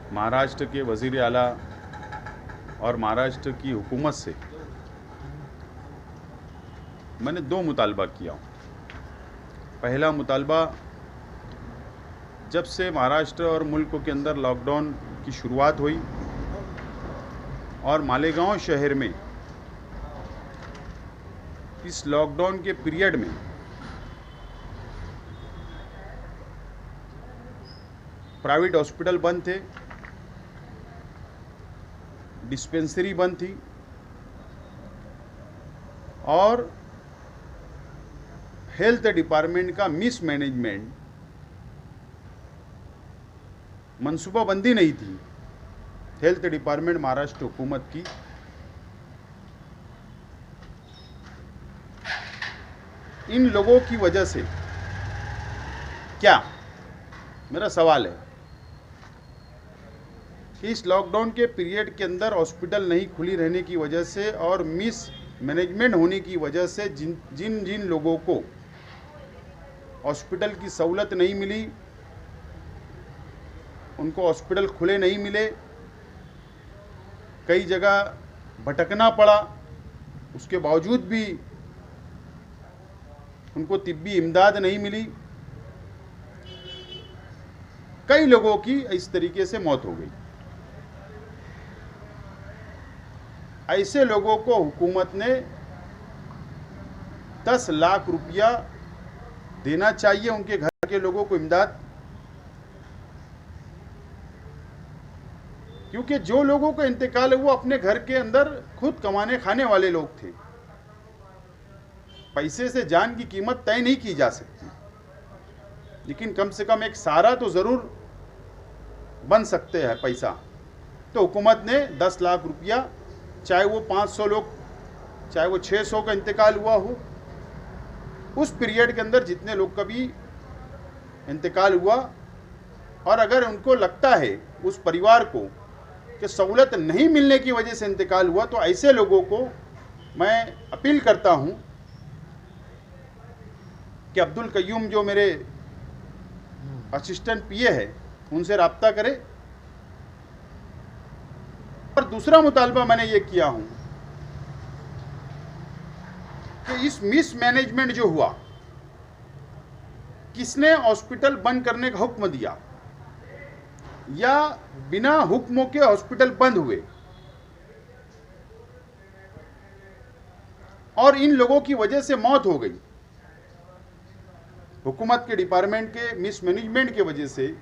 महाराष्ट्र के वज़ीर आला और महाराष्ट्र की हुकूमत से मैंने दो मुतालबा किया हूँ। पहला मुतालबा, जब से महाराष्ट्र और मुल्क के अंदर लॉकडाउन की शुरुआत हुई और मालेगांव शहर में इस लॉकडाउन के पीरियड में प्राइवेट हॉस्पिटल बंद थे, डिस्पेंसरी बंद थी और हेल्थ डिपार्टमेंट का मिसमैनेजमेंट, मनसूबाबंदी नहीं थी हेल्थ डिपार्टमेंट महाराष्ट्र हुकूमत की। इन लोगों की वजह से क्या, मेरा सवाल है कि इस लॉकडाउन के पीरियड के अंदर हॉस्पिटल नहीं खुली रहने की वजह से और मिस मैनेजमेंट होने की वजह से जिन जिन लोगों को हॉस्पिटल की सहूलत नहीं मिली, उनको हॉस्पिटल खुले नहीं मिले, कई जगह भटकना पड़ा, उसके बावजूद भी उनको तिब्बी इमदाद नहीं मिली, कई लोगों की इस तरीके से मौत हो गई। ऐसे लोगों को हुकूमत ने 10 लाख रुपया देना चाहिए, उनके घर के लोगों को इमदाद। क्योंकि जो लोगों का इंतकाल है वो अपने घर के अंदर खुद कमाने खाने वाले लोग थे। पैसे से जान की कीमत तय नहीं की जा सकती, लेकिन कम से कम एक सहारा तो ज़रूर बन सकते हैं पैसा। तो हुकूमत ने 10 लाख रुपया, चाहे वो 500 लोग, चाहे वो 600 का इंतकाल हुआ हो, उस पीरियड के अंदर जितने लोग का भी इंतकाल हुआ, और अगर उनको लगता है उस परिवार को कि सहूलत नहीं मिलने की वजह से इंतकाल हुआ, तो ऐसे लोगों को मैं अपील करता हूं कि अब्दुल कय्यूम जो मेरे असिस्टेंट पीए है, उनसे राब्ता करें। और दूसरा मुतालबा मैंने ये किया हूं कि इस मिसमैनेजमेंट जो हुआ, किसने हॉस्पिटल बंद करने का हुक्म दिया या बिना हुक्मों के हॉस्पिटल बंद हुए, और इन लोगों की वजह से मौत हो गई, हुकूमत के डिपार्टमेंट के मिसमैनेजमेंट की वजह से,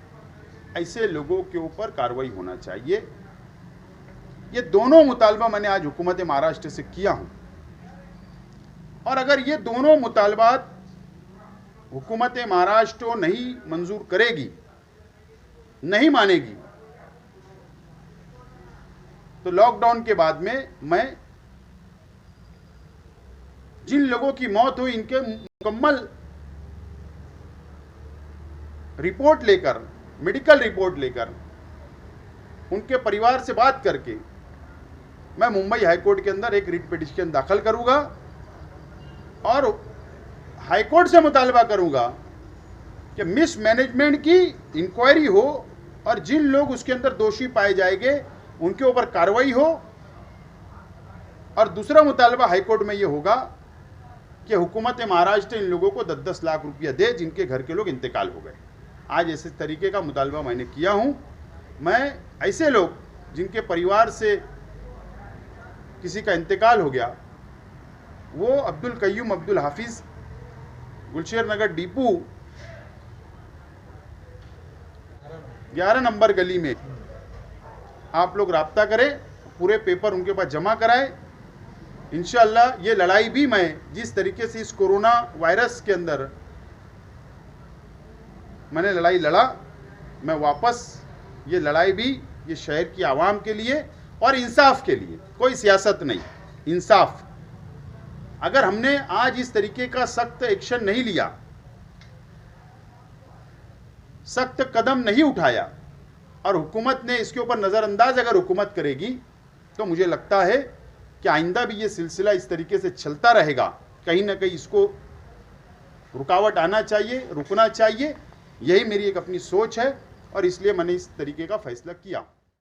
ऐसे लोगों के ऊपर कार्रवाई होना चाहिए। ये दोनों मुतालबा मैंने आज हुकूमत महाराष्ट्र से किया हूं, और अगर ये दोनों मुतालबात हुकूमत महाराष्ट्र नहीं मंजूर करेगी, नहीं मानेगी, तो लॉकडाउन के बाद में मैं जिन लोगों की मौत हुई इनके मुकम्मल रिपोर्ट लेकर, मेडिकल रिपोर्ट लेकर, उनके परिवार से बात करके मैं मुंबई हाईकोर्ट के अंदर एक रिट पिटिशन दाखिल करूंगा और हाईकोर्ट से मुतालबा करूंगा कि मिसमैनेजमेंट की इंक्वायरी हो और जिन लोग उसके अंदर दोषी पाए जाएंगे उनके ऊपर कार्रवाई हो। और दूसरा मुतालबा हाईकोर्ट में यह होगा कि हुकूमत महाराष्ट्र इन लोगों को 10-10 लाख रुपया दे जिनके घर के लोग इंतकाल हो गए। आज ऐसे तरीके का मुतालबा मैंने किया हूं। मैं ऐसे लोग जिनके परिवार से किसी का इंतकाल हो गया, वो अब्दुल कय्यूम अब्दुल हाफिज, गुलशेर नगर डिपू 11 नंबर गली में, आप लोग राब्ता करें, पूरे पेपर उनके पास जमा कराएं। इंशाअल्लाह ये लड़ाई भी मैं जिस तरीके से इस कोरोना वायरस के अंदर मैंने लड़ाई लड़ा, मैं वापस ये लड़ाई भी ये शहर की आवाम के लिए और इंसाफ के लिए, कोई सियासत नहीं, इंसाफ। अगर हमने आज इस तरीके का सख्त एक्शन नहीं लिया, सख्त कदम नहीं उठाया, और हुकूमत ने इसके ऊपर नज़रअंदाज अगर हुकूमत करेगी, तो मुझे लगता है कि आइंदा भी ये सिलसिला इस तरीके से चलता रहेगा। कहीं ना कहीं इसको रुकावट आना चाहिए, रुकना चाहिए। यही मेरी एक अपनी सोच है। और इसलिए मैंने इस तरीके का फैसला किया।